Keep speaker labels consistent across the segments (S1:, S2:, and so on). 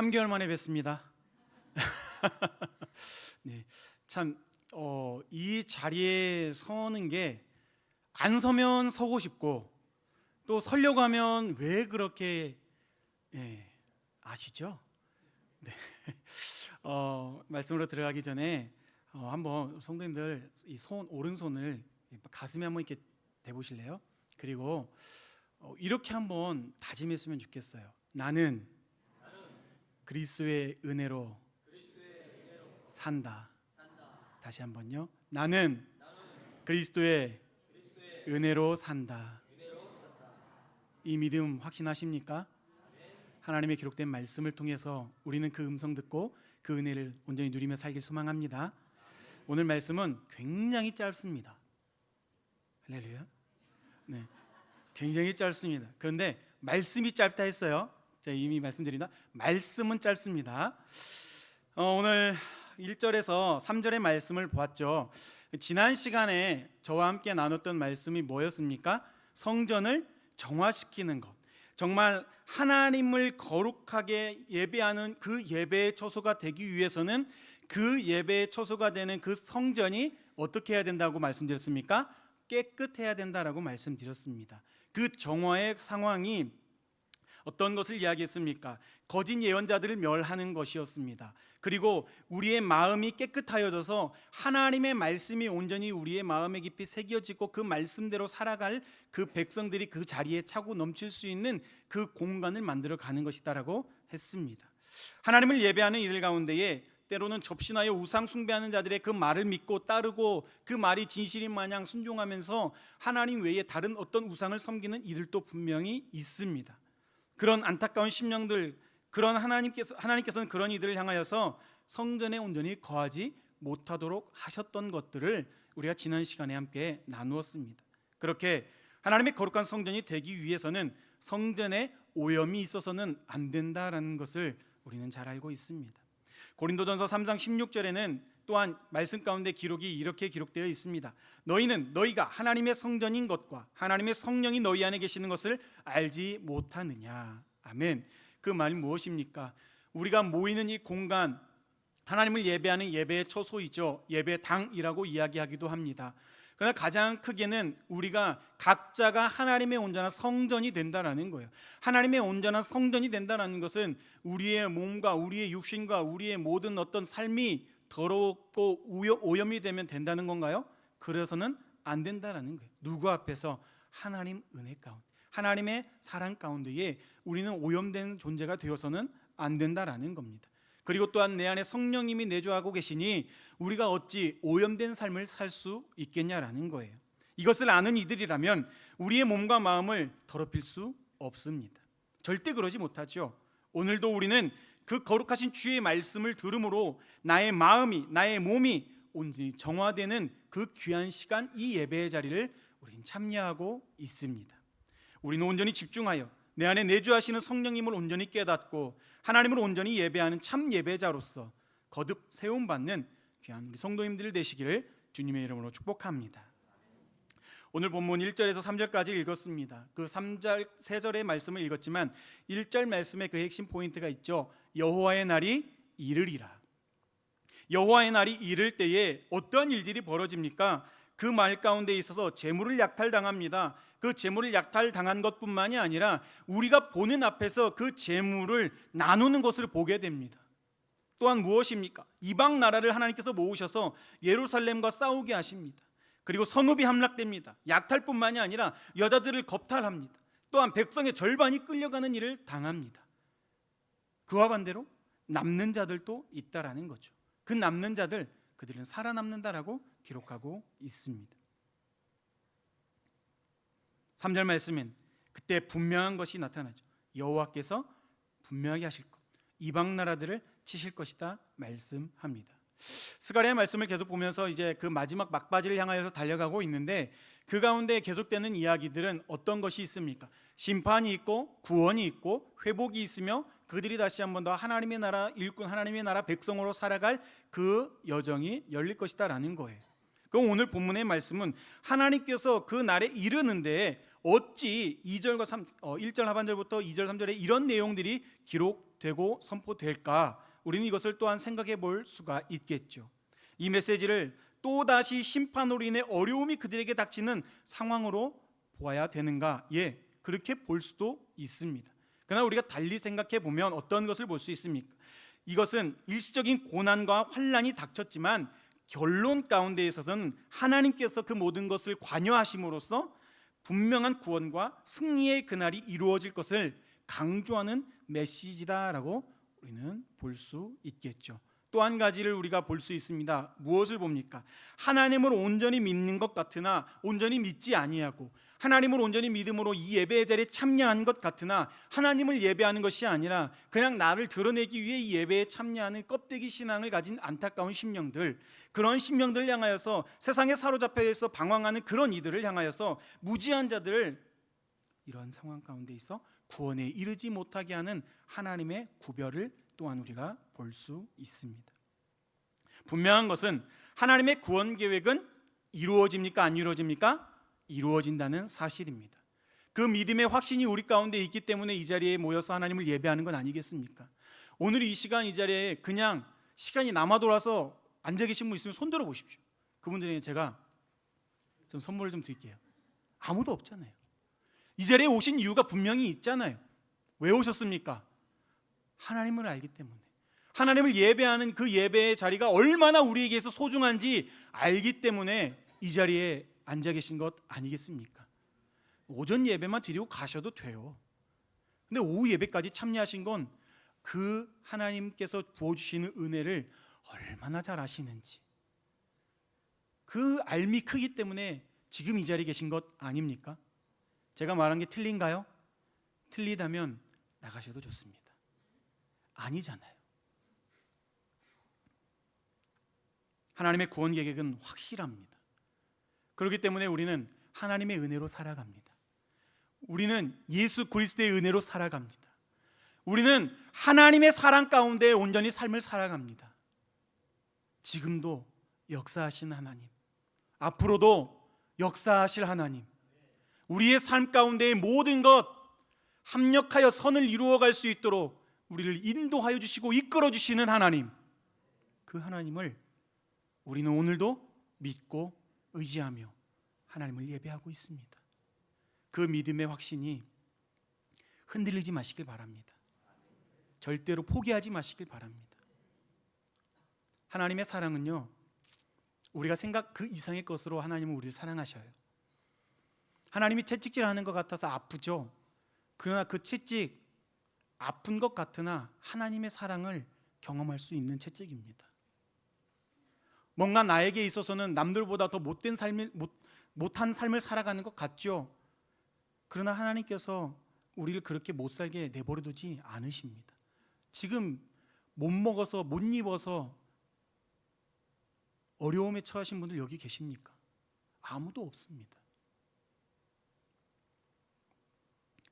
S1: 3개월 만에 뵙습니다. 네, 참, 이 자리에 서는 게 안 서면 서고 싶고 또 서려고 하면 왜 그렇게 아시죠? 네. 말씀으로 들어가기 전에 한번 성도님들 이 오른손을 가슴에 한번 이렇게 대보실래요? 그리고 이렇게 한번 다짐했으면 좋겠어요. 나는 그리스도의 은혜로 산다. 다시 한번요. 나는 그리스도의 은혜로 산다. 이 믿음 확신하십니까? 하나님의 기록된 말씀을 통해서 우리는 그 음성 듣고 그 은혜를 온전히 누리며 살길 소망합니다. 오늘 말씀은 굉장히 짧습니다. 할렐루야. 네, 굉장히 짧습니다. 그런데 말씀이 짧다 했어요. 제가 이미 말씀드린다. 말씀은 짧습니다. 오늘 1절에서 3절의 말씀을 보았죠. 지난 시간에 저와 함께 나눴던 말씀이 뭐였습니까? 성전을 정화시키는 것. 정말 하나님을 거룩하게 예배하는 그 예배의 처소가 되기 위해서는 그 예배의 처소가 되는 그 성전이 어떻게 해야 된다고 말씀드렸습니까? 깨끗해야 된다라고 말씀드렸습니다. 그 정화의 상황이 어떤 것을 이야기했습니까? 거짓 예언자들을 멸하는 것이었습니다. 그리고 우리의 마음이 깨끗하여져서 하나님의 말씀이 온전히 우리의 마음에 깊이 새겨지고 그 말씀대로 살아갈 그 백성들이 그 자리에 차고 넘칠 수 있는 그 공간을 만들어 가는 것이다라고 했습니다. 하나님을 예배하는 이들 가운데에 때로는 접신하여 우상 숭배하는 자들의 그 말을 믿고 따르고 그 말이 진실인 마냥 순종하면서 하나님 외에 다른 어떤 우상을 섬기는 이들도 분명히 있습니다. 그런 안타까운 심령들, 그런 하나님께서는 그런 이들을 향하여서 성전에 온전히 거하지 못하도록 하셨던 것들을 우리가 지난 시간에 함께 나누었습니다. 그렇게 하나님의 거룩한 성전이 되기 위해서는 성전에 오염이 있어서는 안 된다라는 것을 우리는 잘 알고 있습니다. 고린도전서 3장 16절에는 또한 말씀 가운데 기록이 이렇게 기록되어 있습니다. 너희가 하나님의 성전인 것과 하나님의 성령이 너희 안에 계시는 것을 알지 못하느냐. 아멘. 그 말이 무엇입니까? 우리가 모이는 이 공간, 하나님을 예배하는 예배의 처소이죠. 예배당이라고 이야기하기도 합니다. 그러나 가장 크게는 우리가 각자가 하나님의 온전한 성전이 된다라는 거예요. 하나님의 온전한 성전이 된다라는 것은 우리의 몸과 우리의 육신과 우리의 모든 어떤 삶이 더럽고 오염이 되면 된다는 건가요? 그래서는 안 된다라는 거예요. 누구 앞에서? 하나님 은혜 가운데, 하나님의 사랑 가운데에 우리는 오염된 존재가 되어서는 안 된다라는 겁니다. 그리고 또한 내 안에 성령님이 내주하고 계시니 우리가 어찌 오염된 삶을 살 수 있겠냐라는 거예요. 이것을 아는 이들이라면 우리의 몸과 마음을 더럽힐 수 없습니다. 절대 그러지 못하죠. 오늘도 우리는 그 거룩하신 주의 말씀을 들음으로 나의 마음이, 나의 몸이 온전히 정화되는 그 귀한 시간, 이 예배의 자리를 우리는 참여하고 있습니다. 우리는 온전히 집중하여 내 안에 내주하시는 성령님을 온전히 깨닫고 하나님을 온전히 예배하는 참 예배자로서 거듭 세움받는 귀한 우리 성도님들 되시기를 주님의 이름으로 축복합니다. 오늘 본문 1절에서 3절까지 읽었습니다. 그 3절의 말씀을 읽었지만 1절 말씀에 그 핵심 포인트가 있죠. 여호와의 날이 이르리라. 여호와의 날이 이를 때에 어떠한 일들이 벌어집니까? 그 말 가운데 있어서 재물을 약탈당합니다. 그 재물을 약탈당한 것뿐만이 아니라 우리가 보는 앞에서 그 재물을 나누는 것을 보게 됩니다. 또한 무엇입니까? 이방 나라를 하나님께서 모으셔서 예루살렘과 싸우게 하십니다. 그리고 성읍이 함락됩니다. 약탈뿐만이 아니라 여자들을 겁탈합니다. 또한 백성의 절반이 끌려가는 일을 당합니다. 그와 반대로 남는 자들도 있다라는 거죠. 그 남는 자들, 그들은 살아남는다라고 기록하고 있습니다. 3절 말씀엔 그때 분명한 것이 나타나죠. 여호와께서 분명하게 하실 것, 이방 나라들을 치실 것이다 말씀합니다. 스가랴의 말씀을 계속 보면서 이제 그 마지막 막바지를 향하여서 달려가고 있는데 그 가운데 계속되는 이야기들은 어떤 것이 있습니까? 심판이 있고 구원이 있고 회복이 있으며 그들이 다시 한 번 더 하나님의 나라 일꾼, 하나님의 나라 백성으로 살아갈 그 여정이 열릴 것이다라는 거예요. 그럼 오늘 본문의 말씀은 하나님께서 그 날에 이르는데 어찌 1절 하반절부터 2절 3절에 이런 내용들이 기록 되고 선포될까? 우리는 이것을 또한 생각해 볼 수가 있겠죠. 이 메시지를 또다시 심판으로 인해 어려움이 그들에게 닥치는 상황으로 보아야 되는가? 예, 그렇게 볼 수도 있습니다. 그러나 우리가 달리 생각해 보면 어떤 것을 볼 수 있습니까? 이것은 일시적인 고난과 환난이 닥쳤지만 결론 가운데 있어서는 하나님께서 그 모든 것을 관여하심으로써 분명한 구원과 승리의 그날이 이루어질 것을 강조하는 메시지다라고 우리는 볼 수 있겠죠. 또 한 가지를 우리가 볼 수 있습니다. 무엇을 봅니까? 하나님을 온전히 믿는 것 같으나 온전히 믿지 아니하고, 하나님을 온전히 믿음으로 이 예배의 자리에 참여한 것 같으나 하나님을 예배하는 것이 아니라 그냥 나를 드러내기 위해 이 예배에 참여하는 껍데기 신앙을 가진 안타까운 심령들, 그런 심령들을 향하여서, 세상에 사로잡혀서 방황하는 그런 이들을 향하여서 무지한 자들을 이런 상황 가운데 있어 구원에 이르지 못하게 하는 하나님의 구별을 또한 우리가 볼 수 있습니다. 분명한 것은 하나님의 구원 계획은 이루어집니까? 안 이루어집니까? 이루어진다는 사실입니다. 그 믿음의 확신이 우리 가운데 있기 때문에 이 자리에 모여서 하나님을 예배하는 건 아니겠습니까? 오늘 이 시간 이 자리에 그냥 시간이 남아 돌아서 앉아 계신 분 있으면 손 들어 보십시오. 그분들에게 제가 좀 선물을 좀 드릴게요. 아무도 없잖아요. 이 자리에 오신 이유가 분명히 있잖아요. 왜 오셨습니까? 하나님을 알기 때문에, 하나님을 예배하는 그 예배의 자리가 얼마나 우리에게서 소중한지 알기 때문에 이 자리에 앉아 계신 것 아니겠습니까? 오전 예배만 드리고 가셔도 돼요. 근데 오후 예배까지 참여하신 건 그 하나님께서 부어주시는 은혜를 얼마나 잘 아시는지, 그 알미 크기 때문에 지금 이 자리에 계신 것 아닙니까? 제가 말한 게 틀린가요? 틀리다면 나가셔도 좋습니다. 아니잖아요. 하나님의 구원 계획은 확실합니다. 그렇기 때문에 우리는 하나님의 은혜로 살아갑니다. 우리는 예수 그리스도의 은혜로 살아갑니다. 우리는 하나님의 사랑 가운데 온전히 삶을 살아갑니다. 지금도 역사하신 하나님, 앞으로도 역사하실 하나님, 우리의 삶 가운데의 모든 것 합력하여 선을 이루어갈 수 있도록 우리를 인도하여 주시고 이끌어 주시는 하나님, 그 하나님을 우리는 오늘도 믿고 의지하며 하나님을 예배하고 있습니다. 그 믿음의 확신이 흔들리지 마시길 바랍니다. 절대로 포기하지 마시길 바랍니다. 하나님의 사랑은요, 우리가 생각 그 이상의 것으로 하나님은 우리를 사랑하셔요. 하나님이 채찍질하는 것 같아서 아프죠. 그러나 그 채찍 아픈 것 같으나 하나님의 사랑을 경험할 수 있는 채찍입니다. 뭔가 나에게 있어서는 남들보다 더 못한 삶을 살아가는 것 같죠. 그러나 하나님께서 우리를 그렇게 못 살게 내버려 두지 않으십니다. 지금 못 먹어서 못 입어서 어려움에 처하신 분들 여기 계십니까? 아무도 없습니다.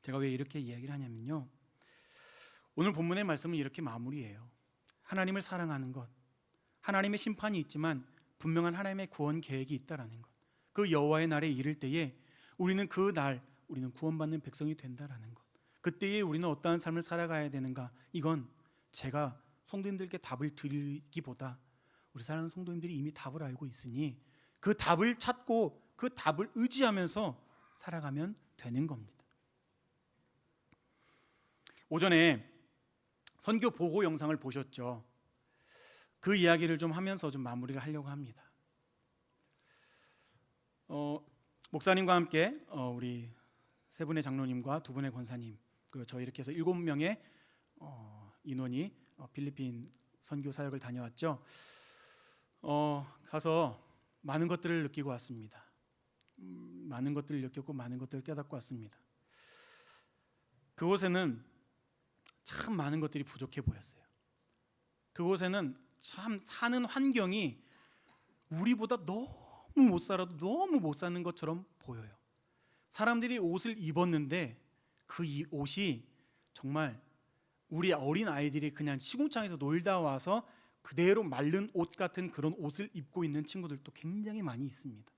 S1: 제가 왜 이렇게 이야기를 하냐면요, 오늘 본문의 말씀은 이렇게 마무리해요. 하나님을 사랑하는 것, 하나님의 심판이 있지만 분명한 하나님의 구원 계획이 있다라는 것, 그 여호와의 날에 이를 때에 우리는 그 날 우리는 구원받는 백성이 된다라는 것, 그때에 우리는 어떠한 삶을 살아가야 되는가, 이건 제가 성도님들께 답을 드리기보다 우리 사랑하는 성도님들이 이미 답을 알고 있으니 그 답을 찾고 그 답을 의지하면서 살아가면 되는 겁니다. 오전에 선교 보고 영상을 보셨죠? 그 이야기를 좀 하면서 좀 마무리를 하려고 합니다. 목사님과 함께 우리 세 분의 장로님과 두 분의 권사님, 저희 이렇게 해서 7명의 인원이 필리핀 선교 사역을 다녀왔죠. 가서 많은 것들을 느끼고 왔습니다. 많은 것들을 느꼈고 많은 것들을 깨닫고 왔습니다. 그곳에는 참 많은 것들이 부족해 보였어요. 그곳에는 참 사는 환경이 우리보다 너무 못 살아도 너무 못 사는 것처럼 보여요. 사람들이 옷을 입었는데 그 옷이 정말 우리 어린 아이들이 그냥 시궁창에서 놀다 와서 그대로 마른 옷 같은 그런 옷을 입고 있는 친구들도 굉장히 많이 있습니다.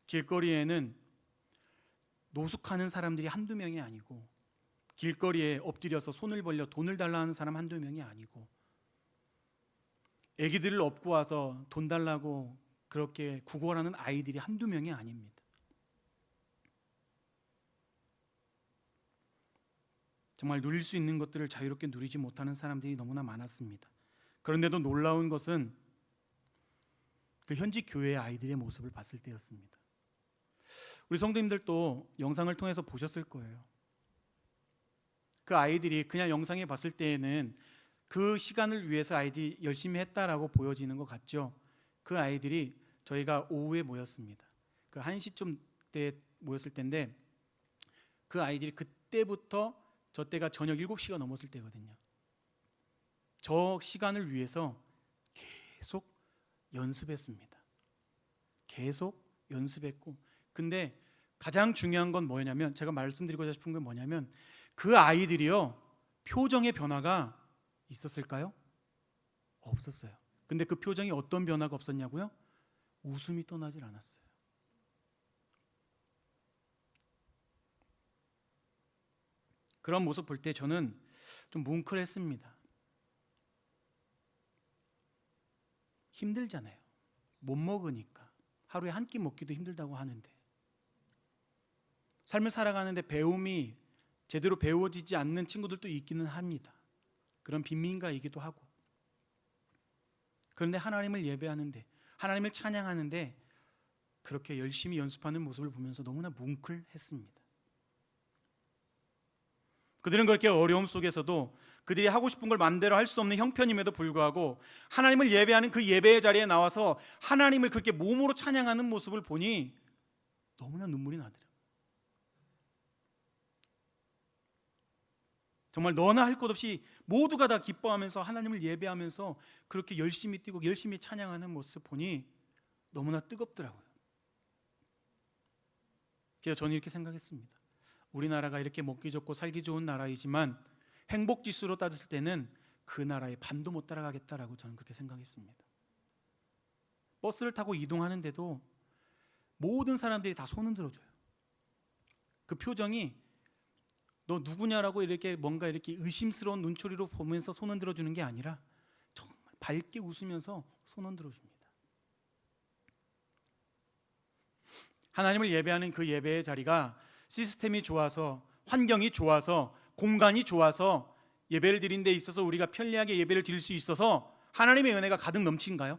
S1: 길거리에는 노숙하는 사람들이 한두 명이 아니고 길거리에 엎드려서 손을 벌려 돈을 달라는 사람 한두 명이 아니고, 아기들을 업고 와서 돈 달라고 그렇게 구걸하는 아이들이 한두 명이 아닙니다. 정말 누릴 수 있는 것들을 자유롭게 누리지 못하는 사람들이 너무나 많았습니다. 그런데도 놀라운 것은 그 현지 교회의 아이들의 모습을 봤을 때였습니다. 우리 성도님들도 영상을 통해서 보셨을 거예요. 그 아이들이 그냥 영상에 봤을 때에는 그 시간을 위해서 아이들이 열심히 했다라고 보여지는 것 같죠. 그 아이들이 저희가 오후에 모였습니다. 그 1시쯤 때 모였을 때인데, 그 아이들이 그때부터 저 때가 저녁 7시가 넘었을 때거든요. 저 시간을 위해서 계속 연습했습니다. 계속 연습했고, 근데 가장 중요한 건 뭐냐면, 제가 말씀드리고자 싶은 건 뭐냐면, 그 아이들이요, 표정의 변화가 있었을까요? 없었어요. 근데 그 표정이 어떤 변화가 없었냐고요? 웃음이 떠나질 않았어요. 그런 모습 볼 때 저는 좀 뭉클했습니다. 힘들잖아요. 못 먹으니까. 하루에 한 끼 먹기도 힘들다고 하는데, 삶을 살아가는데 배움이 제대로 배워지지 않는 친구들도 있기는 합니다. 그런 빈민가이기도 하고. 그런데 하나님을 예배하는데, 하나님을 찬양하는데 그렇게 열심히 연습하는 모습을 보면서 너무나 뭉클했습니다. 그들은 그렇게 어려움 속에서도 그들이 하고 싶은 걸 마음대로 할 수 없는 형편임에도 불구하고 하나님을 예배하는 그 예배의 자리에 나와서 하나님을 그렇게 몸으로 찬양하는 모습을 보니 너무나 눈물이 나더라고요. 정말 너나 할 것 없이 모두가 다 기뻐하면서 하나님을 예배하면서 그렇게 열심히 뛰고 열심히 찬양하는 모습 보니 너무나 뜨겁더라고요. 그래서 저는 이렇게 생각했습니다. 우리나라가 이렇게 먹기 좋고 살기 좋은 나라이지만 행복지수로 따졌을 때는 그 나라의 반도 못 따라가겠다라고 저는 그렇게 생각했습니다. 버스를 타고 이동하는데도 모든 사람들이 다 손을 들어줘요. 그 표정이 너 누구냐라고 이렇게 뭔가 이렇게 의심스러운 눈초리로 보면서 손을 들어주는 게 아니라 정말 밝게 웃으면서 손을 들어줍니다. 하나님을 예배하는 그 예배의 자리가 시스템이 좋아서, 환경이 좋아서, 공간이 좋아서 예배를 드린 데 있어서 우리가 편리하게 예배를 드릴 수 있어서 하나님의 은혜가 가득 넘친가요?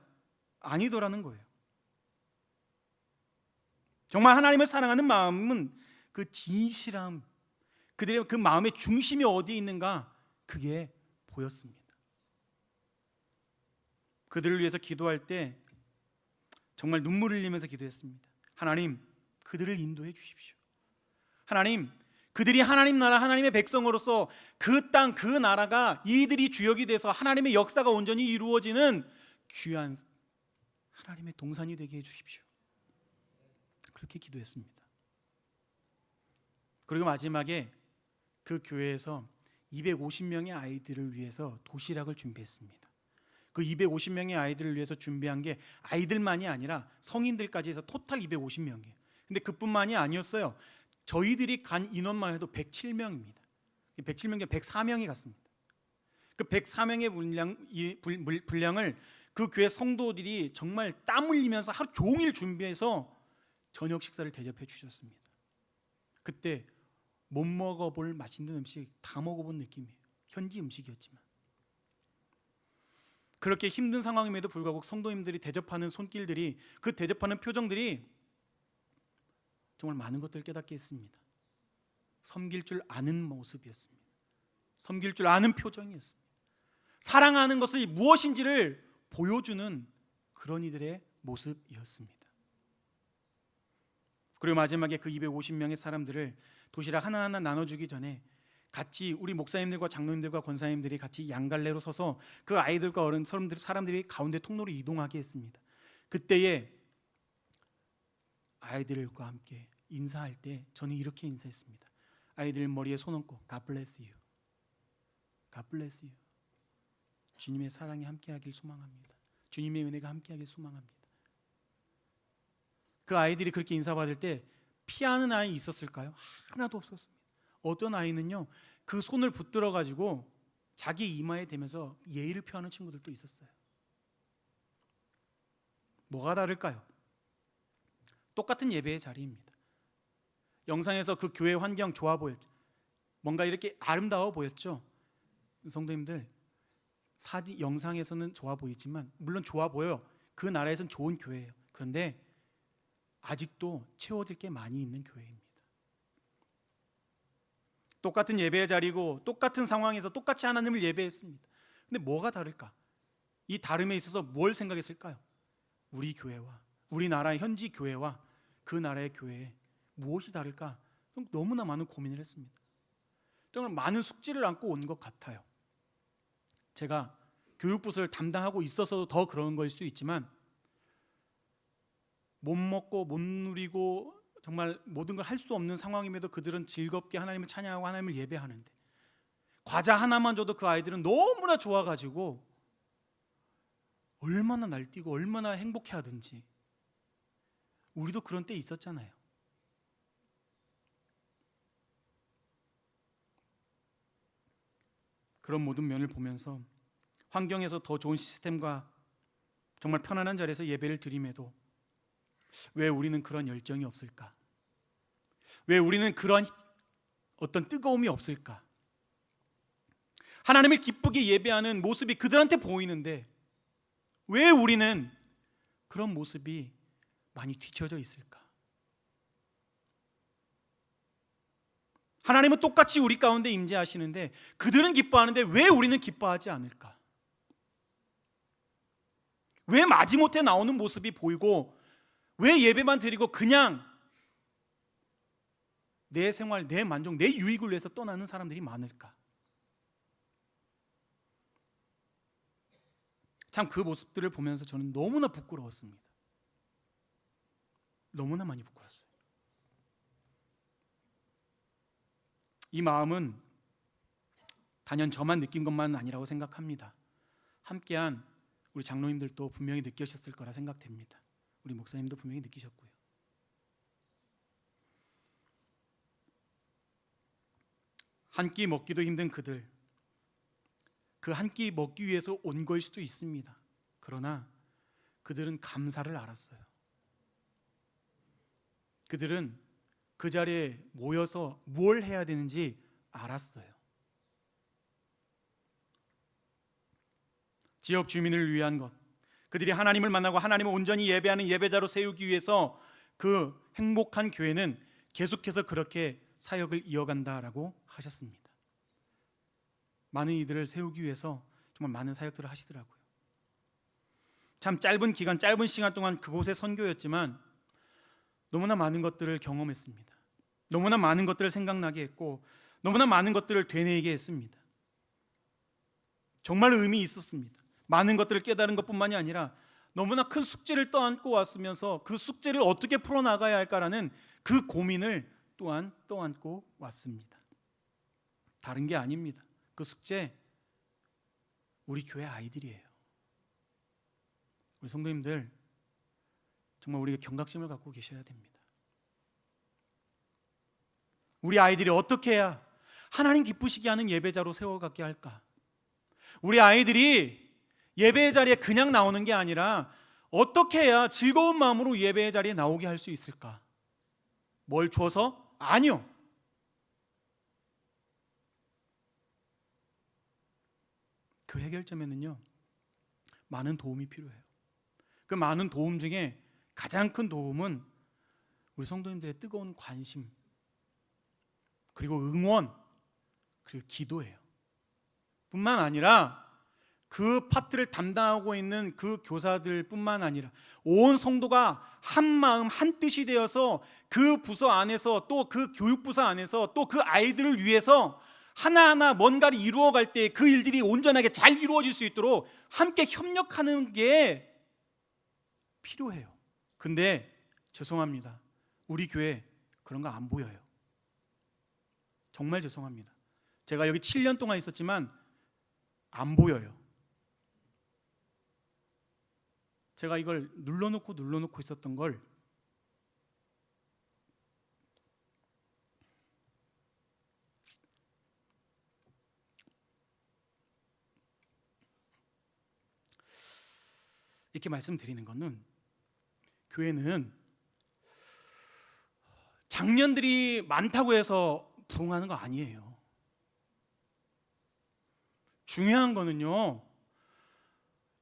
S1: 아니더라는 거예요. 정말 하나님을 사랑하는 마음은 그 진실함, 그들의 그 마음의 중심이 어디에 있는가, 그게 보였습니다. 그들을 위해서 기도할 때 정말 눈물을 흘리면서 기도했습니다. 하나님, 그들을 인도해 주십시오. 하나님, 그들이 하나님 나라, 하나님의 백성으로서 그 땅, 그 나라가 이들이 주역이 돼서 하나님의 역사가 온전히 이루어지는 귀한 하나님의 동산이 되게 해주십시오. 그렇게 기도했습니다. 그리고 마지막에 그 교회에서 250명의 아이들을 위해서 도시락을 준비했습니다. 그 250명의 아이들을 위해서 준비한 게 아이들만이 아니라 성인들까지 해서 토탈 250명이에요. 근데 그뿐만이 아니었어요. 저희들이 간 인원만 해도 107명입니다. 107명 중에 104명이 갔습니다. 그 104명의 분량을 그 교회 성도들이 정말 땀 흘리면서 하루 종일 준비해서 저녁 식사를 대접해 주셨습니다. 그때 못 먹어볼 맛있는 음식 다 먹어본 느낌이에요. 현지 음식이었지만. 그렇게 힘든 상황임에도 불구하고 성도님들이 대접하는 손길들이, 그 대접하는 표정들이 정말 많은 것들을 깨닫게 했습니다. 섬길 줄 아는 모습이었습니다. 섬길 줄 아는 표정이었습니다. 사랑하는 것이 무엇인지를 보여주는 그런 이들의 모습이었습니다. 그리고 마지막에 그 250명의 사람들을 도시락 하나하나 나눠주기 전에 같이 우리 목사님들과 장로님들과 권사님들이 같이 양갈래로 서서 그 아이들과 어른 사람들이 가운데 통로로 이동하게 했습니다. 그때에 아이들과 함께 인사할 때 저는 이렇게 인사했습니다. 아이들 머리에 손 얹고 God bless you. God bless you. 주님의 사랑이 함께하길 소망합니다. 주님의 은혜가 함께하길 소망합니다. 그 아이들이 그렇게 인사받을 때 피하는 아이 있었을까요? 하나도 없었습니다. 어떤 아이는요, 그 손을 붙들어 가지고 자기 이마에 대면서 예의를 표하는 친구들도 있었어요. 뭐가 다를까요? 똑같은 예배의 자리입니다. 영상에서 그 교회 환경 좋아 보였죠. 뭔가 이렇게 아름다워 보였죠. 성도님들, 영상에서는 좋아 보이지만, 물론 좋아 보여요. 그 나라에선 좋은 교회예요. 그런데 아직도 채워질 게 많이 있는 교회입니다. 똑같은 예배의 자리고 똑같은 상황에서 똑같이 하나님을 예배했습니다. 근데 뭐가 다를까? 이 다름에 있어서 뭘 생각했을까요? 우리 교회와 우리나라의 현지 교회와 그 나라의 교회에 무엇이 다를까? 너무나 많은 고민을 했습니다. 정말 많은 숙제를 안고 온 것 같아요. 제가 교육부서를 담당하고 있어서 더 그런 걸 수도 있지만, 못 먹고 못 누리고 정말 모든 걸 할 수 없는 상황임에도 그들은 즐겁게 하나님을 찬양하고 하나님을 예배하는데, 과자 하나만 줘도 그 아이들은 너무나 좋아가지고 얼마나 날뛰고 얼마나 행복해하든지. 우리도 그런 때 있었잖아요. 그런 모든 면을 보면서 환경에서 더 좋은 시스템과 정말 편안한 자리에서 예배를 드림에도 왜 우리는 그런 열정이 없을까? 왜 우리는 그런 어떤 뜨거움이 없을까? 하나님을 기쁘게 예배하는 모습이 그들한테 보이는데 왜 우리는 그런 모습이 많이 뒤처져 있을까? 하나님은 똑같이 우리 가운데 임재하시는데 그들은 기뻐하는데 왜 우리는 기뻐하지 않을까? 왜 마지못해 나오는 모습이 보이고 왜 예배만 드리고 그냥 내 생활, 내 만족, 내 유익을 위해서 떠나는 사람들이 많을까? 참 그 모습들을 보면서 저는 너무나 부끄러웠습니다. 너무나 많이 부끄러웠어요. 이 마음은 단연 저만 느낀 것만은 아니라고 생각합니다. 함께한 우리 장로님들도 분명히 느끼셨을 거라 생각됩니다. 우리 목사님도 분명히 느끼셨고요. 한 끼 먹기도 힘든 그들, 그 한 끼 먹기 위해서 온 걸 수도 있습니다. 그러나 그들은 감사를 알았어요. 그들은 그 자리에 모여서 뭘 해야 되는지 알았어요. 지역 주민을 위한 것, 그들이 하나님을 만나고 하나님을 온전히 예배하는 예배자로 세우기 위해서 그 행복한 교회는 계속해서 그렇게 사역을 이어간다라고 하셨습니다. 많은 이들을 세우기 위해서 정말 많은 사역들을 하시더라고요. 참 짧은 기간, 짧은 시간 동안 그곳의 선교였지만 너무나 많은 것들을 경험했습니다. 너무나 많은 것들을 생각나게 했고 너무나 많은 것들을 되뇌이게 했습니다. 정말 의미 있었습니다. 많은 것들을 깨달은 것뿐만이 아니라 너무나 큰 숙제를 떠안고 왔으면서 그 숙제를 어떻게 풀어나가야 할까라는 그 고민을 또한 떠안고 왔습니다. 다른 게 아닙니다. 그 숙제 우리 교회 아이들이에요. 우리 성도님들 정말 우리가 경각심을 갖고 계셔야 됩니다. 우리 아이들이 어떻게 해야 하나님 기쁘시게 하는 예배자로 세워가게 할까? 우리 아이들이 예배의 자리에 그냥 나오는 게 아니라 어떻게 해야 즐거운 마음으로 예배의 자리에 나오게 할 수 있을까? 뭘 줘서? 아니요. 그 해결점에는요, 많은 도움이 필요해요. 그 많은 도움 중에 가장 큰 도움은 우리 성도님들의 뜨거운 관심, 그리고 응원, 그리고 기도예요. 뿐만 아니라 그 파트를 담당하고 있는 그 교사들 뿐만 아니라 온 성도가 한 마음 한 뜻이 되어서 그 부서 안에서 또 그 교육부서 안에서 또 그 아이들을 위해서 하나하나 뭔가를 이루어갈 때 그 일들이 온전하게 잘 이루어질 수 있도록 함께 협력하는 게 필요해요. 근데 죄송합니다. 우리 교회 그런 거 안 보여요. 정말 죄송합니다. 제가 여기 7년 동안 있었지만 안 보여요. 제가 이걸 눌러놓고 있었던 걸 이렇게 말씀드리는 것은 교회는 장년들이 많다고 해서 부흥하는 거 아니에요. 중요한 거는요,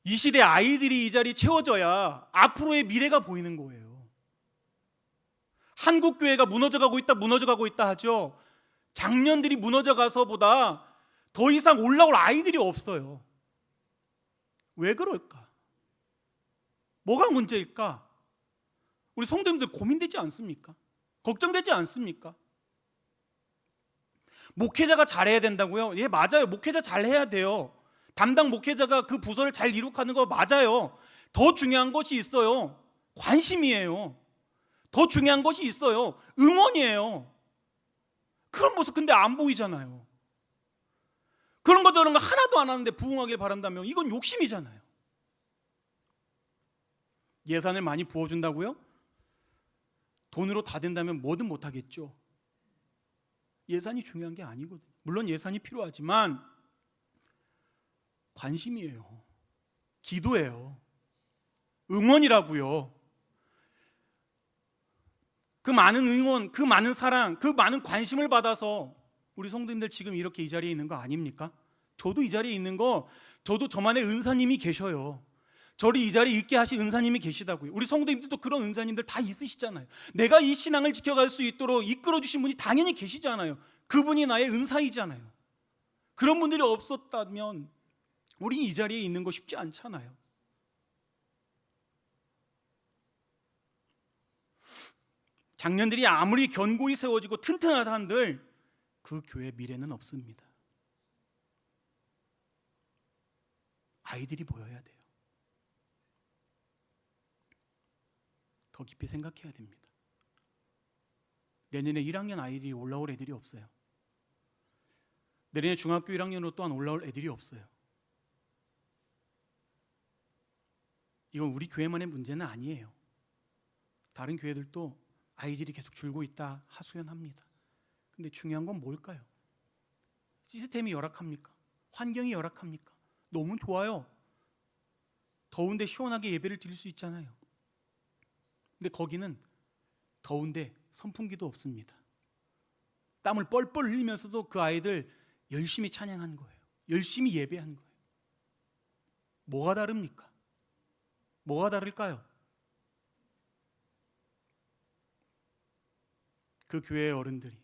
S1: 이 시대 아이들이 이 자리 채워져야 앞으로의 미래가 보이는 거예요. 한국 교회가 무너져가고 있다 하죠. 장년들이 무너져가서보다 더 이상 올라올 아이들이 없어요. 왜 그럴까? 뭐가 문제일까? 우리 성도님들 고민되지 않습니까? 걱정되지 않습니까? 목회자가 잘해야 된다고요? 예, 맞아요. 목회자 잘해야 돼요. 담당 목회자가 그 부서를 잘 이룩하는 거 맞아요. 더 중요한 것이 있어요. 관심이에요. 더 중요한 것이 있어요. 응원이에요. 그런 모습 근데 안 보이잖아요. 그런 거 저런 거 하나도 안 하는데 부흥하길 바란다면 이건 욕심이잖아요. 예산을 많이 부어준다고요? 돈으로 다 된다면 뭐든 못하겠죠. 예산이 중요한 게 아니거든요. 물론 예산이 필요하지만 관심이에요. 기도예요. 응원이라고요. 그 많은 응원, 그 많은 사랑, 그 많은 관심을 받아서 우리 성도님들 지금 이렇게 이 자리에 있는 거 아닙니까? 저도 이 자리에 있는 거, 저도 저만의 은사님이 계셔요. 저를 이 자리에 있게 하신 은사님이 계시다고요. 우리 성도님들도 그런 은사님들 다 있으시잖아요. 내가 이 신앙을 지켜갈 수 있도록 이끌어주신 분이 당연히 계시잖아요. 그분이 나의 은사이잖아요. 그런 분들이 없었다면 우리 이 자리에 있는 거 쉽지 않잖아요. 장년들이 아무리 견고히 세워지고 튼튼하다 한들 그 교회 미래는 없습니다. 아이들이 보여야 돼요. 더 깊이 생각해야 됩니다. 내년에 1학년 아이들이 올라올 애들이 없어요. 내년에 중학교 1학년으로 또한 올라올 애들이 없어요. 이건 우리 교회만의 문제는 아니에요. 다른 교회들도 아이들이 계속 줄고 있다 하소연합니다. 근데 중요한 건 뭘까요? 시스템이 열악합니까? 환경이 열악합니까? 너무 좋아요. 더운데 시원하게 예배를 드릴 수 있잖아요. 근데 거기는 더운데 선풍기도 없습니다. 땀을 뻘뻘 흘리면서도 그 아이들 열심히 찬양한 거예요. 열심히 예배한 거예요. 뭐가 다릅니까? 뭐가 다를까요? 그 교회의 어른들이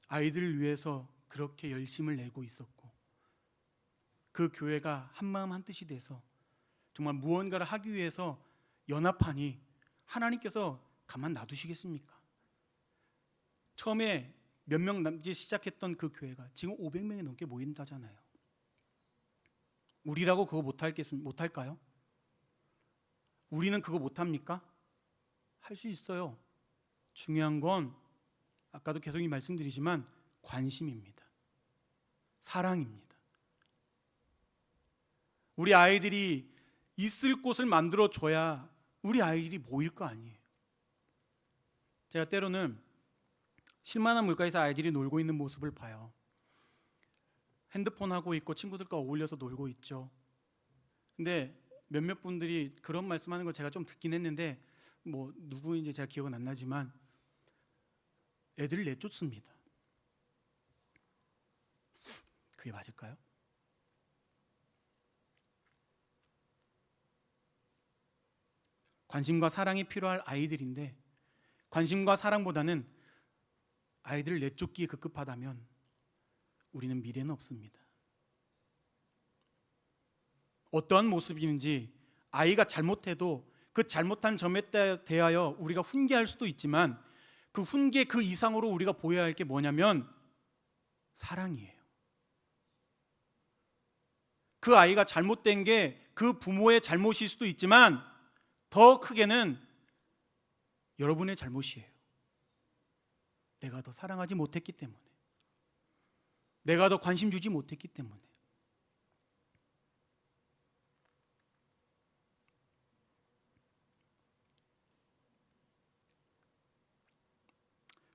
S1: 아이들을 위해서 그렇게 열심을 내고 있었고, 그 교회가 한마음 한뜻이 돼서 정말 무언가를 하기 위해서 연합하니 하나님께서 가만 놔두시겠습니까? 처음에 몇 명 남짓 시작했던 그 교회가 지금 500명이 넘게 모인다잖아요. 우리라고 그거 못할까요? 우리는 그거 못합니까? 할 수 있어요. 중요한 건 아까도 계속 말씀드리지만 관심입니다. 사랑입니다. 우리 아이들이 있을 곳을 만들어줘야 우리 아이들이 모일 거 아니에요. 제가 때로는 실만한 물가에서 아이들이 놀고 있는 모습을 봐요. 핸드폰 하고 있고 친구들과 어울려서 놀고 있죠. 근데 몇몇 분들이 그런 말씀하는 거 제가 좀 듣긴 했는데 뭐 누구인지 제가 기억은 안 나지만 애들을 내쫓습니다. 그게 맞을까요? 관심과 사랑이 필요할 아이들인데 관심과 사랑보다는 아이들을 내쫓기에 급급하다면 우리는 미래는 없습니다. 어떠한 모습이든지 아이가 잘못해도 그 잘못한 점에 대하여 우리가 훈계할 수도 있지만 그 훈계 그 이상으로 우리가 보여야 할 게 뭐냐면 사랑이에요. 그 아이가 잘못된 게 그 부모의 잘못일 수도 있지만 더 크게는 여러분의 잘못이에요. 내가 더 사랑하지 못했기 때문에, 내가 더 관심 주지 못했기 때문에.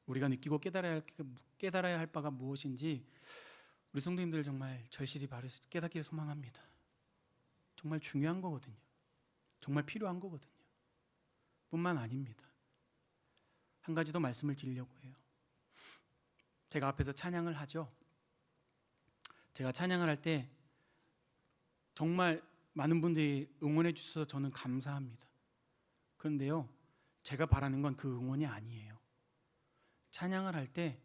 S1: 우리가 느끼고 깨달아야 할 바가 무엇인지 우리 성도님들 정말 절실히 깨닫기를 소망합니다. 정말 중요한 거거든요. 정말 필요한 거거든요. 뿐만 아닙니다. 한 가지 더 말씀을 드리려고 해요. 제가 앞에서 찬양을 하죠. 제가 찬양을 할 때 정말 많은 분들이 응원해 주셔서 저는 감사합니다. 그런데요, 제가 바라는 건 그 응원이 아니에요. 찬양을 할 때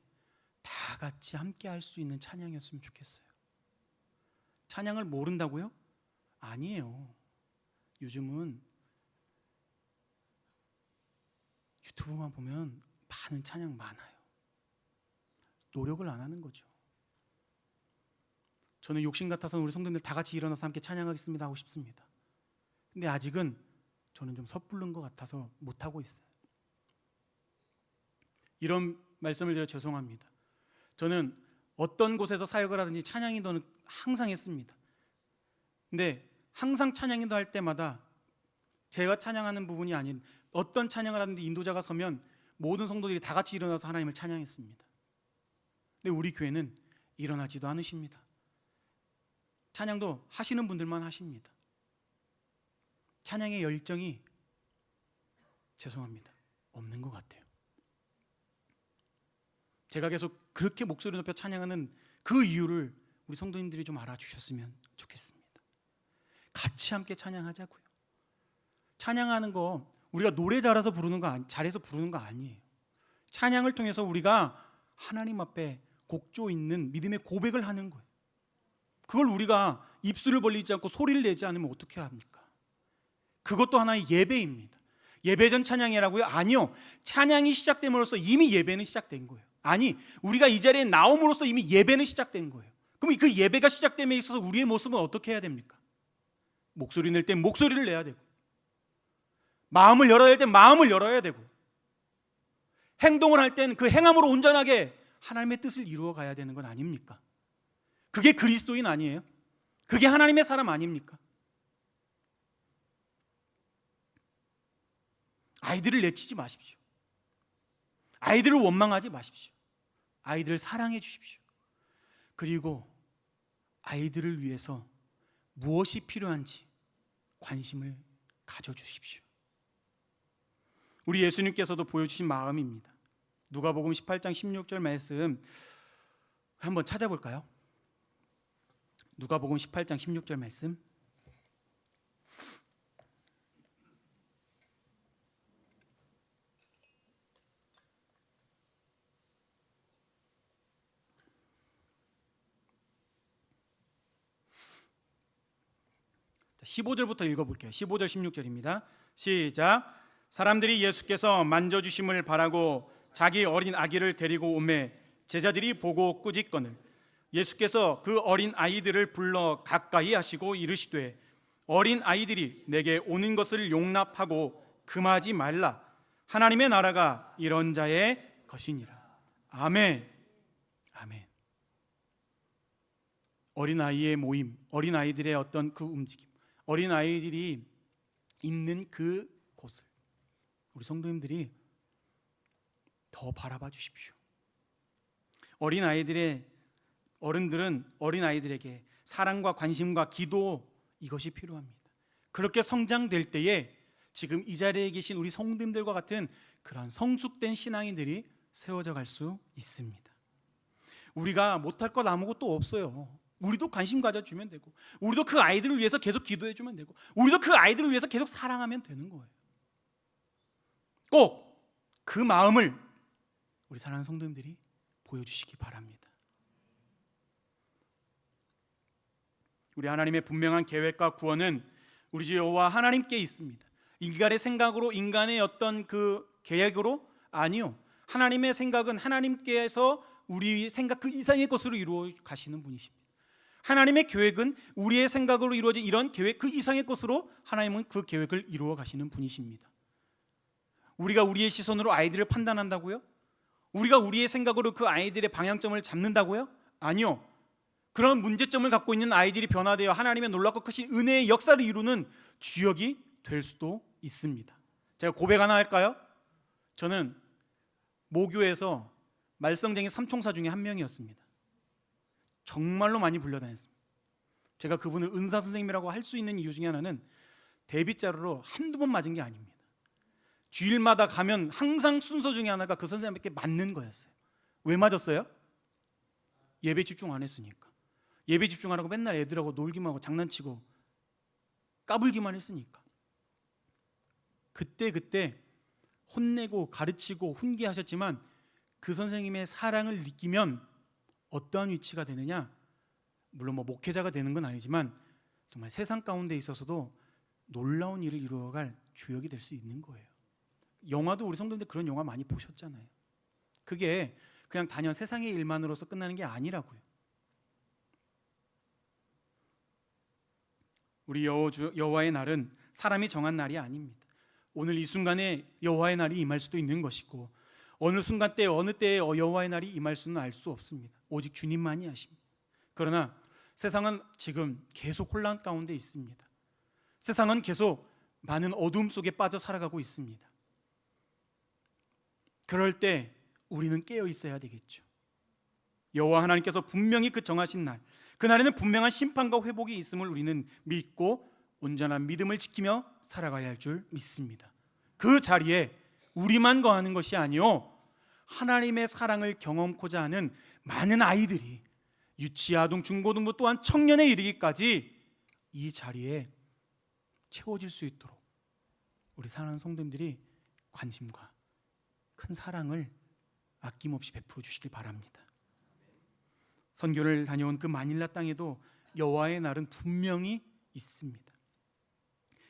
S1: 다 같이 함께 할 수 있는 찬양이었으면 좋겠어요. 찬양을 모른다고요? 아니에요. 요즘은 유튜브만 보면 많은 찬양 많아요. 노력을 안 하는 거죠. 저는 욕심 같아서 우리 성도님들 다 같이 일어나서 함께 찬양하겠습니다 하고 싶습니다. 근데 아직은 저는 좀 섣부른 것 같아서 못하고 있어요. 이런 말씀을 드려 죄송합니다. 저는 어떤 곳에서 사역을 하든지 찬양 인도는 항상 했습니다. 근데 항상 찬양 인도 할 때마다 제가 찬양하는 부분이 아닌 어떤 찬양을 하는데 인도자가 서면 모든 성도들이 다 같이 일어나서 하나님을 찬양했습니다. 근데 우리 교회는 일어나지도 않으십니다. 찬양도 하시는 분들만 하십니다. 찬양의 열정이 죄송합니다, 없는 것 같아요. 제가 계속 그렇게 목소리 높여 찬양하는 그 이유를 우리 성도님들이 좀 알아주셨으면 좋겠습니다. 같이 함께 찬양하자고요. 찬양하는 거 우리가 노래 잘해서 부르는 거 아니에요. 찬양을 통해서 우리가 하나님 앞에 곡조 있는 믿음의 고백을 하는 거예요. 그걸 우리가 입술을 벌리지 않고 소리를 내지 않으면 어떻게 합니까? 그것도 하나의 예배입니다. 예배 전 찬양이라고요? 아니요. 찬양이 시작됨으로써 이미 예배는 시작된 거예요. 아니, 우리가 이 자리에 나옴으로써 이미 예배는 시작된 거예요. 그럼 그 예배가 시작됨에 있어서 우리의 모습은 어떻게 해야 됩니까? 목소리 낼 때 목소리를 내야 되고, 마음을 열어야 할 때 마음을 열어야 되고, 행동을 할 때는 그 행함으로 온전하게 하나님의 뜻을 이루어 가야 되는 건 아닙니까? 그게 그리스도인 아니에요? 그게 하나님의 사람 아닙니까? 아이들을 내치지 마십시오. 아이들을 원망하지 마십시오. 아이들을 사랑해 주십시오. 그리고 아이들을 위해서 무엇이 필요한지 관심을 가져주십시오. 우리 예수님께서도 보여주신 마음입니다. 누가복음 18장 16절 말씀 한번 찾아볼까요? 누가복음 18장 16절 말씀. 자, 15절부터 읽어볼게요. 15절 16절입니다. 시작. 사람들이 예수께서 만져주심을 바라고 자기 어린 아기를 데리고 오매 제자들이 보고 꾸짖거늘 예수께서 그 어린 아이들을 불러 가까이 하시고 이르시되 어린 아이들이 내게 오는 것을 용납하고 금하지 말라. 하나님의 나라가 이런 자의 것이니라. 아멘. 아멘. 어린 아이의 모임, 어린 아이들의 어떤 그 움직임, 어린 아이들이 있는 그 곳을 우리 성도님들이 더 바라봐 주십시오. 어린 아이들의 어른들은 어린 아이들에게 사랑과 관심과 기도, 이것이 필요합니다. 그렇게 성장될 때에 지금 이 자리에 계신 우리 성도님들과 같은 그런 성숙된 신앙인들이 세워져 갈 수 있습니다. 우리가 못할 것 아무것도 없어요. 우리도 관심 가져주면 되고, 우리도 그 아이들을 위해서 계속 기도해 주면 되고, 우리도 그 아이들을 위해서 계속 사랑하면 되는 거예요. 꼭 그 마음을 우리 사랑하는 성도님들이 보여주시기 바랍니다. 우리 하나님의 분명한 계획과 구원은 우리 주 여호와 하나님께 있습니다. 인간의 생각으로, 인간의 어떤 그 계획으로 아니요. 하나님의 생각은 하나님께서 우리 생각 그 이상의 것으로 이루어 가시는 분이십니다. 하나님의 계획은 우리의 생각으로 이루어진 이런 계획 그 이상의 것으로 하나님은 그 계획을 이루어 가시는 분이십니다. 우리가 우리의 시선으로 아이들을 판단한다고요? 우리가 우리의 생각으로 그 아이들의 방향점을 잡는다고요? 아니요. 그런 문제점을 갖고 있는 아이들이 변화되어 하나님의 놀랍고 크신 은혜의 역사를 이루는 주역이 될 수도 있습니다. 제가 고백 하나 할까요? 저는 모교에서 말썽쟁이 삼총사 중에 한 명이었습니다. 정말로 많이 불려다녔습니다. 제가 그분을 은사 선생님이라고 할 수 있는 이유 중에 하나는 데빗자루로 한두 번 맞은 게 아닙니다. 주일마다 가면 항상 순서 중에 하나가 그 선생님께 맞는 거였어요. 왜 맞았어요? 예배 집중 안 했으니까. 예배 집중 안 하고 맨날 애들하고 놀기만 하고 장난치고 까불기만 했으니까. 그때 혼내고 가르치고 훈계하셨지만 그 선생님의 사랑을 느끼면 어떠한 위치가 되느냐? 물론 목회자가 되는 건 아니지만 정말 세상 가운데 있어서도 놀라운 일을 이루어갈 주역이 될 수 있는 거예요. 영화도 우리 성도님들 그런 영화 많이 보셨잖아요. 그게 그냥 단연 세상의 일만으로서 끝나는 게 아니라고요. 우리 여호와의 날은 사람이 정한 날이 아닙니다. 오늘 이 순간에 여호와의 날이 임할 수도 있는 것이고 어느 순간 때 어느 때에 여호와의 날이 임할 수는 알 수 없습니다. 오직 주님만이 아십니다. 그러나 세상은 지금 계속 혼란 가운데 있습니다. 세상은 계속 많은 어둠 속에 빠져 살아가고 있습니다. 그럴 때 우리는 깨어 있어야 되겠죠. 여호와 하나님께서 분명히 그 정하신 날, 그날에는 분명한 심판과 회복이 있음을 우리는 믿고 온전한 믿음을 지키며 살아가야 할 줄 믿습니다. 그 자리에 우리만 거하는 것이 아니요 하나님의 사랑을 경험코자 하는 많은 아이들이 유치아동, 중고등부 또한 청년에 이르기까지 이 자리에 채워질 수 있도록 우리 사랑하는 성도님들이 관심과 큰 사랑을 아낌없이 베풀어 주시길 바랍니다. 선교를 다녀온 그 마닐라 땅에도 여호와의 날은 분명히 있습니다.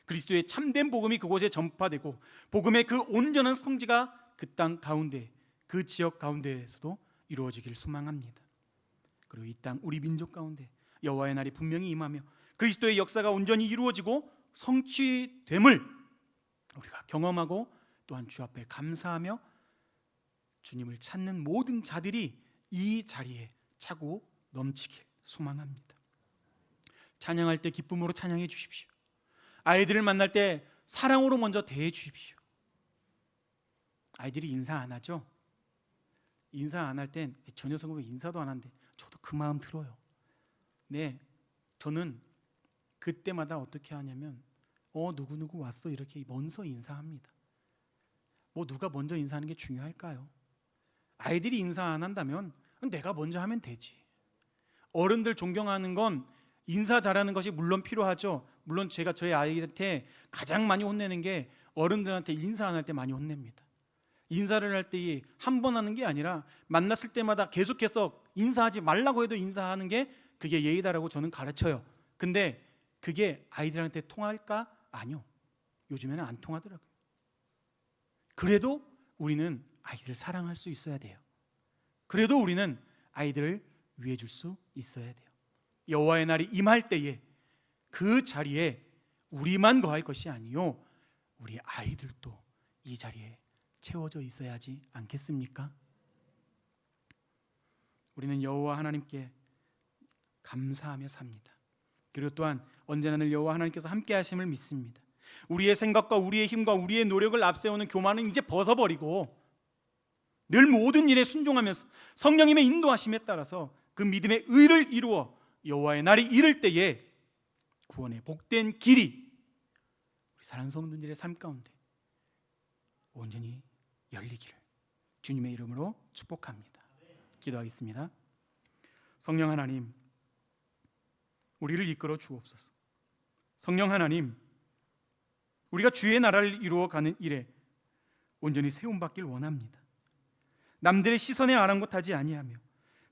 S1: 그리스도의 참된 복음이 그곳에 전파되고 복음의 그 온전한 성지가 그 땅 가운데, 그 지역 가운데에서도 이루어지길 소망합니다. 그리고 이 땅 우리 민족 가운데 여호와의 날이 분명히 임하며 그리스도의 역사가 온전히 이루어지고 성취됨을 우리가 경험하고 또한 주 앞에 감사하며 주님을 찾는 모든 자들이 이 자리에 차고 넘치길 소망합니다. 찬양할 때 기쁨으로 찬양해 주십시오. 아이들을 만날 때 사랑으로 먼저 대해 주십시오. 아이들이 인사 안 하죠? 인사 안 할 땐 저 녀석은 왜 인사도 안 한대? 저도 그 마음 들어요. 네, 저는 그때마다 어떻게 하냐면 누구누구 왔어 이렇게 먼저 인사합니다. 누가 먼저 인사하는 게 중요할까요? 아이들이 인사 안 한다면 내가 먼저 하면 되지. 어른들 존경하는 건 인사 잘하는 것이 물론 필요하죠. 물론 제가 저희 아이한테 가장 많이 혼내는 게 어른들한테 인사 안 할 때 많이 혼냅니다. 인사를 할 때 한 번 하는 게 아니라 만났을 때마다 계속해서 인사하지 말라고 해도 인사하는 게 그게 예의다라고 저는 가르쳐요. 근데 그게 아이들한테 통할까? 아니요. 요즘에는 안 통하더라고요. 그래도 우리는 아이들을 사랑할 수 있어야 돼요. 그래도 우리는 아이들을 위해 줄 수 있어야 돼요. 여호와의 날이 임할 때에 그 자리에 우리만 거할 것이 아니요 우리 아이들도 이 자리에 채워져 있어야 하지 않겠습니까? 우리는 여호와 하나님께 감사하며 삽니다. 그리고 또한 언제나 늘 여호와 하나님께서 함께 하심을 믿습니다. 우리의 생각과 우리의 힘과 우리의 노력을 앞세우는 교만은 이제 벗어버리고 늘 모든 일에 순종하면서 성령님의 인도하심에 따라서 그 믿음의 의를 이루어 여호와의 날이 이를 때에 구원의 복된 길이 우리 사랑하는 성도들의 삶 가운데 온전히 열리기를 주님의 이름으로 축복합니다. 기도하겠습니다. 성령 하나님, 우리를 이끌어 주옵소서. 성령 하나님, 우리가 주의 나라를 이루어가는 일에 온전히 세움받길 원합니다. 남들의 시선에 아랑곳하지 아니하며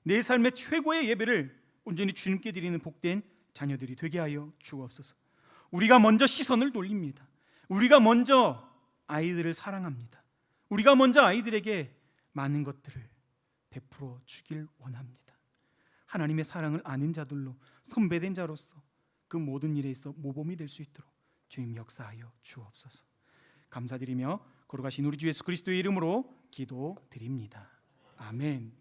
S1: 내 삶의 최고의 예배를 온전히 주님께 드리는 복된 자녀들이 되게 하여 주옵소서. 우리가 먼저 시선을 돌립니다. 우리가 먼저 아이들을 사랑합니다. 우리가 먼저 아이들에게 많은 것들을 베풀어 주길 원합니다. 하나님의 사랑을 아는 자들로 선배된 자로서 그 모든 일에 있어 모범이 될 수 있도록 주님 역사하여 주옵소서. 감사드리며 걸어가신 우리 주 예수 그리스도의 이름으로 기도드립니다. 아멘.